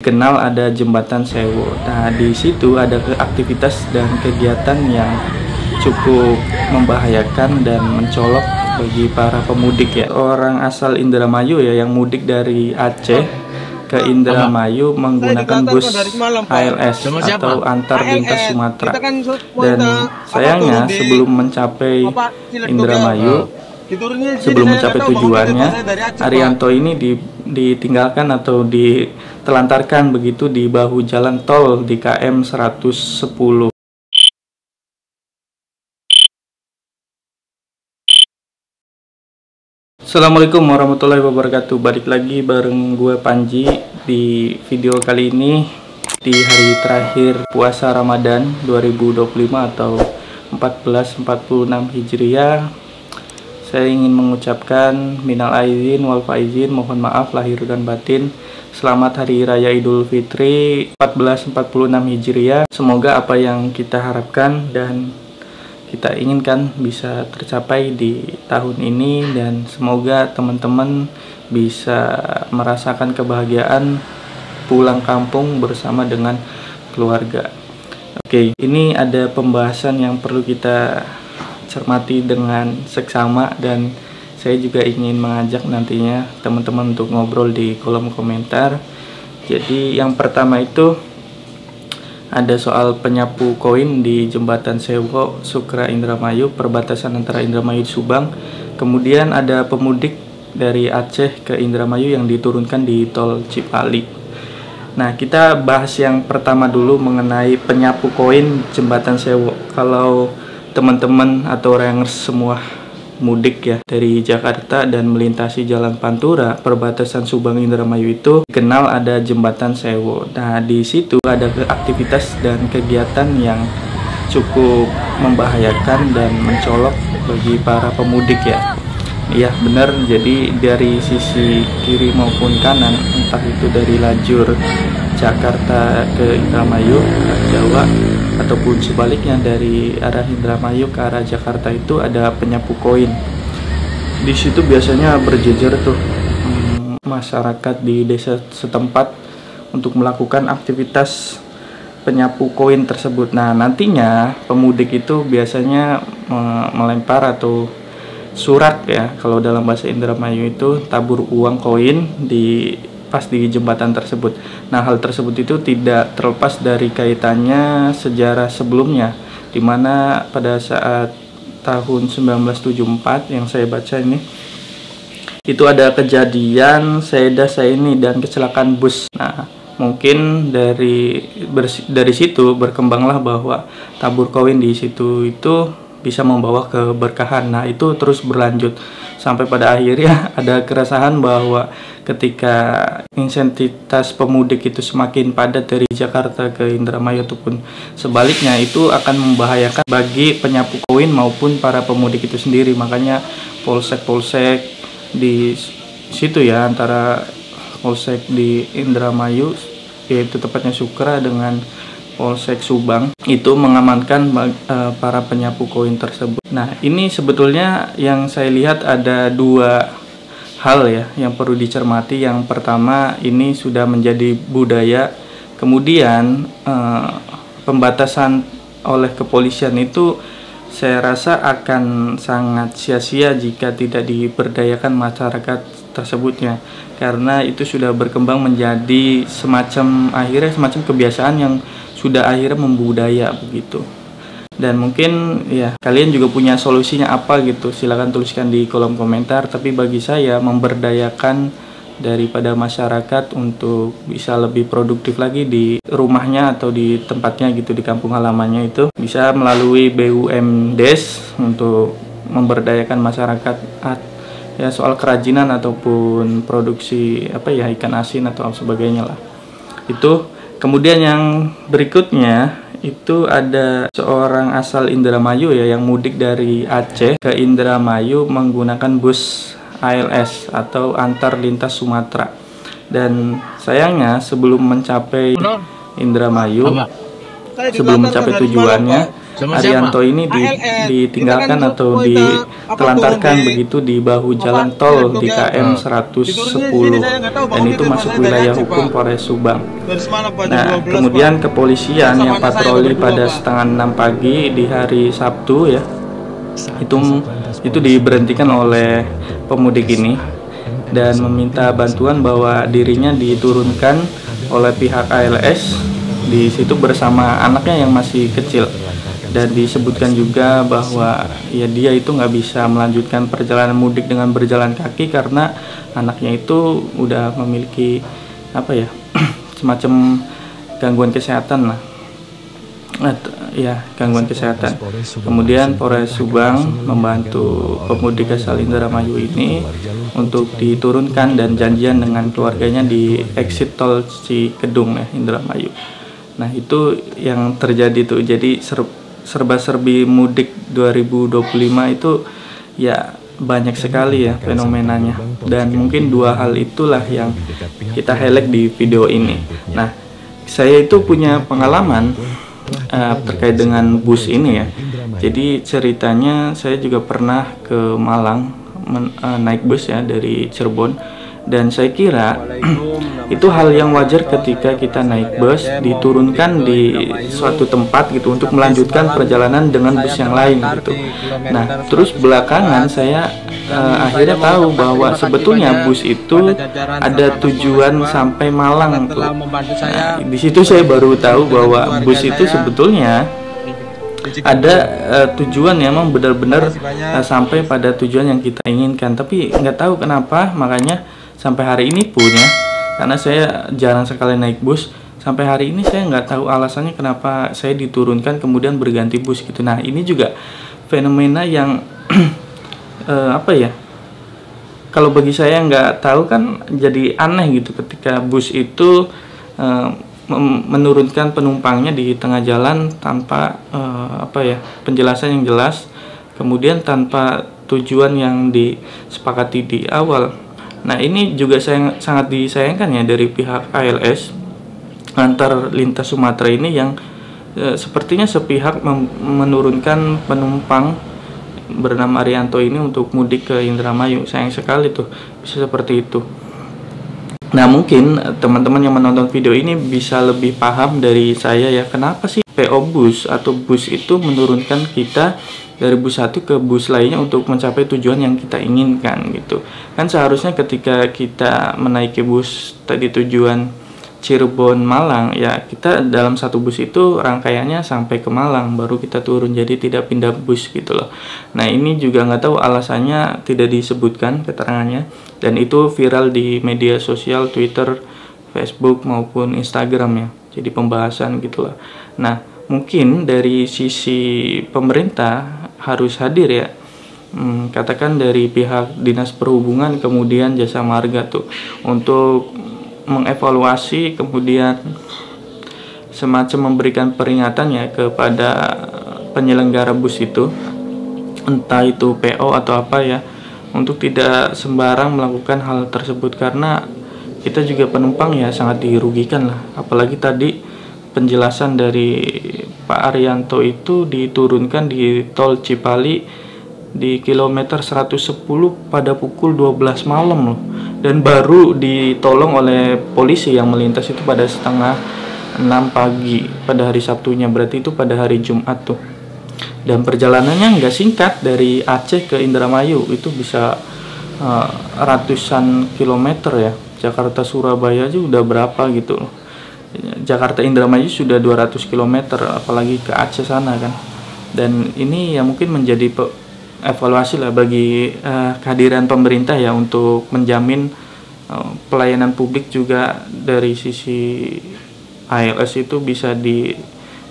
dikenal ada Jembatan Sewu. Nah, di situ ada aktivitas dan kegiatan yang cukup membahayakan dan mencolok bagi para pemudik ya. Orang asal Indramayu ya yang mudik dari Aceh ke Indramayu menggunakan bus ALS atau antar lintas Sumatera. Dan sayangnya sebelum mencapai Indramayu, sebelum mencapai tujuannya, Arianto ini ditinggalkan atau ditelantarkan begitu di bahu jalan tol di KM 110. Assalamualaikum warahmatullahi wabarakatuh. Balik lagi bareng gue Panji di video kali ini di hari terakhir puasa Ramadan 2025 atau 1446 Hijriah. Saya ingin mengucapkan minal aizin wal faizin, mohon maaf lahir dan batin. Selamat Hari Raya Idul Fitri 1446 Hijriah. Semoga apa yang kita harapkan dan kita inginkan bisa tercapai di tahun ini, dan semoga teman-teman bisa merasakan kebahagiaan pulang kampung bersama dengan keluarga. Oke, ini ada pembahasan yang perlu kita cermati dengan seksama, dan saya juga ingin mengajak nantinya teman-teman untuk ngobrol di kolom komentar. Jadi yang pertama itu ada soal penyapu koin di Jembatan Sewu, Sukra, Indramayu, perbatasan antara Indramayu Subang. Kemudian ada pemudik dari Aceh ke Indramayu yang diturunkan di tol Cipali. Nah, kita bahas yang pertama dulu mengenai penyapu koin Jembatan Sewu. Kalau teman-teman atau rangers semua mudik ya dari Jakarta dan melintasi Jalan Pantura perbatasan Subang Indramayu itu dikenal ada Jembatan Sewu. Nah, di situ ada aktivitas dan kegiatan yang cukup membahayakan dan mencolok bagi para pemudik ya. Iya benar, jadi dari sisi kiri maupun kanan, entah itu dari lajur Jakarta ke Indramayu, Jawa, ataupun sebaliknya dari arah Indramayu ke arah Jakarta itu ada penyapu koin. Di situ biasanya berjejer tuh masyarakat di desa setempat untuk melakukan aktivitas penyapu koin tersebut. Nah, nantinya pemudik itu biasanya melempar atau surat ya, kalau dalam bahasa Indramayu itu tabur uang koin pas di jembatan tersebut. Nah, hal tersebut itu tidak terlepas dari kaitannya sejarah sebelumnya, dimana pada saat tahun 1974 yang saya baca ini, itu ada kejadian Saedah Saini dan kecelakaan bus. Nah, mungkin dari situ berkembanglah bahwa tabur koin di situ itu bisa membawa keberkahan. Nah, itu terus berlanjut sampai pada akhirnya ada keresahan bahwa ketika intensitas pemudik itu semakin padat dari Jakarta ke Indramayu ataupun sebaliknya, itu akan membahayakan bagi penyapu koin maupun para pemudik itu sendiri. Makanya polsek-polsek di situ ya, antara polsek di Indramayu yaitu tepatnya Sukra dengan Polsek Subang itu mengamankan para penyapu koin tersebut. Nah, ini sebetulnya yang saya lihat ada dua hal ya yang perlu dicermati. Yang pertama, ini sudah menjadi budaya. Kemudian pembatasan oleh kepolisian itu saya rasa akan sangat sia-sia jika tidak diberdayakan masyarakat tersebutnya, karena itu sudah berkembang menjadi semacam kebiasaan yang sudah akhirnya membudaya begitu. Dan mungkin ya kalian juga punya solusinya apa gitu, silahkan tuliskan di kolom komentar. Tapi bagi saya, memberdayakan daripada masyarakat untuk bisa lebih produktif lagi di rumahnya atau di tempatnya gitu, di kampung halamannya, itu bisa melalui BUMDes untuk memberdayakan masyarakat ya soal kerajinan ataupun produksi ikan asin atau sebagainya lah. Itu kemudian yang berikutnya itu ada seorang asal Indramayu ya yang mudik dari Aceh ke Indramayu menggunakan bus ALS atau antar lintas Sumatera. Dan sayangnya sebelum mencapai Indramayu, sebelum mencapai tujuannya, Arianto ini ditinggalkan atau ditelantarkan begitu di bahu jalan tol di KM 110, dan itu masuk wilayah hukum Polres Subang. Nah, kemudian kepolisian yang patroli pada setengah 6 pagi di hari Sabtu ya, itu diberhentikan oleh pemudik ini dan meminta bantuan bahwa dirinya diturunkan oleh pihak ALS di situ bersama anaknya yang masih kecil. Dan disebutkan juga bahwa ya dia itu nggak bisa melanjutkan perjalanan mudik dengan berjalan kaki karena anaknya itu udah memiliki apa ya semacam gangguan kesehatan lah, ya gangguan kesehatan. Kemudian Polres Subang membantu pemudik asal Indramayu ini untuk diturunkan dan janjian dengan keluarganya di exit tol Cikedung ya, Indramayu. Nah itu yang terjadi tuh, jadi serba-serbi mudik 2025 itu ya banyak sekali ya fenomenanya, dan mungkin dua hal itulah yang kita highlight di video ini. Nah, saya itu punya pengalaman terkait dengan bus ini ya. Jadi ceritanya saya juga pernah ke Malang naik bus ya dari Cirebon, dan saya kira itu hal yang wajar ketika kita naik bus diturunkan di suatu tempat gitu untuk melanjutkan perjalanan dengan bus yang lain gitu. Nah, terus belakangan saya akhirnya tahu bahwa sebetulnya bus itu ada tujuan sampai Malang tuh. Nah, di situ saya baru tahu bahwa bus itu sebetulnya ada tujuan yang memang benar-benar sampai pada tujuan yang kita inginkan, tapi nggak tahu kenapa makanya sampai hari ini pun ya, karena saya jarang sekali naik bus, sampai hari ini saya nggak tahu alasannya kenapa saya diturunkan kemudian berganti bus gitu. Nah ini juga fenomena yang apa ya, kalau bagi saya nggak tahu kan jadi aneh gitu ketika bus itu menurunkan penumpangnya di tengah jalan tanpa apa ya penjelasan yang jelas, kemudian tanpa tujuan yang disepakati di awal. Nah ini juga sangat disayangkan ya dari pihak ALS antar lintas Sumatera ini yang sepertinya sepihak menurunkan penumpang bernama Arianto ini untuk mudik ke Indramayu. Sayang sekali tuh bisa seperti itu. Nah mungkin teman-teman yang menonton video ini bisa lebih paham dari saya ya, kenapa sih PO bus atau bus itu menurunkan kita dari bus satu ke bus lainnya untuk mencapai tujuan yang kita inginkan gitu. Kan seharusnya ketika kita menaiki bus tadi tujuan Cirebon Malang ya, kita dalam satu bus itu rangkaiannya sampai ke Malang baru kita turun, jadi tidak pindah bus gitu loh. Nah ini juga nggak tahu alasannya, tidak disebutkan keterangannya, dan itu viral di media sosial Twitter, Facebook maupun Instagram ya, jadi pembahasan gitu loh. Nah mungkin dari sisi pemerintah harus hadir ya, katakan dari pihak Dinas Perhubungan kemudian Jasa Marga tuh untuk mengevaluasi, kemudian semacam memberikan peringatan ya kepada penyelenggara bus itu, entah itu PO atau apa ya, untuk tidak sembarang melakukan hal tersebut, karena kita juga penumpang ya sangat dirugikan lah. Apalagi tadi penjelasan dari Pak Arianto itu diturunkan di tol Cipali di kilometer 110 pada pukul 12 malam loh, dan baru ditolong oleh polisi yang melintas itu pada setengah 6 pagi pada hari Sabtunya, berarti itu pada hari Jumat tuh. Dan perjalanannya nggak singkat, dari Aceh ke Indramayu itu bisa ratusan kilometer ya. Jakarta Surabaya aja udah berapa gitu loh. Jakarta Indramayu sudah 200 km, apalagi ke Aceh sana kan. Dan ini ya mungkin menjadi evaluasi lah bagi kehadiran pemerintah ya, untuk menjamin pelayanan publik juga dari sisi ALS itu bisa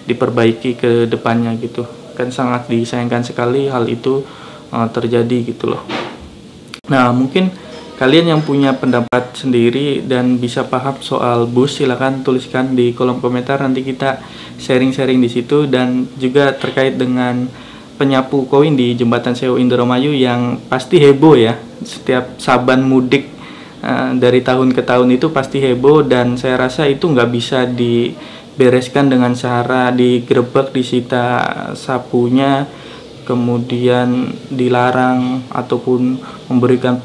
diperbaiki ke depannya gitu. Kan sangat disayangkan sekali hal itu terjadi gitu loh. Nah mungkin kalian yang punya pendapat sendiri dan bisa paham soal bus, silakan tuliskan di kolom komentar, nanti kita sharing-sharing di situ. Dan juga terkait dengan penyapu koin di Jembatan Sewu Indramayu yang pasti heboh ya, setiap Saban mudik dari tahun ke tahun itu pasti heboh, dan saya rasa itu nggak bisa dibereskan dengan cara digerebek, disita sapunya, kemudian dilarang ataupun memberikan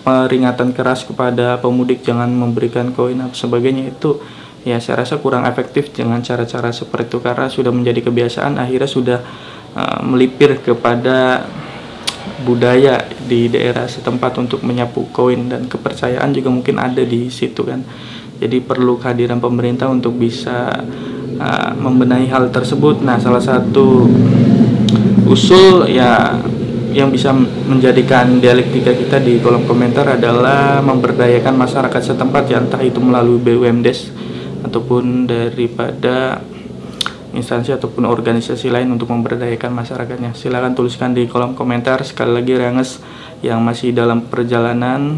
peringatan keras kepada pemudik jangan memberikan koin atau sebagainya. Itu ya saya rasa kurang efektif dengan cara-cara seperti itu, karena sudah menjadi kebiasaan, akhirnya sudah melipir kepada budaya di daerah setempat untuk menyapu koin, dan kepercayaan juga mungkin ada di situ kan. Jadi perlu kehadiran pemerintah untuk bisa membenahi hal tersebut. Nah, salah satu usul ya yang bisa menjadikan dialektika kita di kolom komentar adalah memberdayakan masyarakat setempat ya, entah itu melalui BUMDes ataupun daripada instansi ataupun organisasi lain untuk memberdayakan masyarakatnya. Silahkan tuliskan di kolom komentar. Sekali lagi Reanges yang masih dalam perjalanan,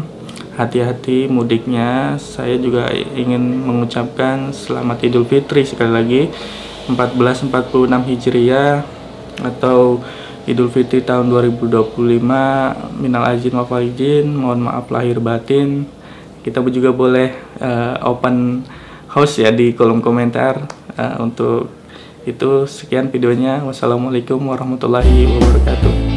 hati-hati mudiknya. Saya juga ingin mengucapkan selamat Idul Fitri sekali lagi 1446 Hijriah atau Idul Fitri tahun 2025. Minal aizin wal faizin, mohon maaf lahir batin. Kita juga boleh open house ya di kolom komentar. Untuk itu sekian videonya. Wassalamualaikum warahmatullahi wabarakatuh.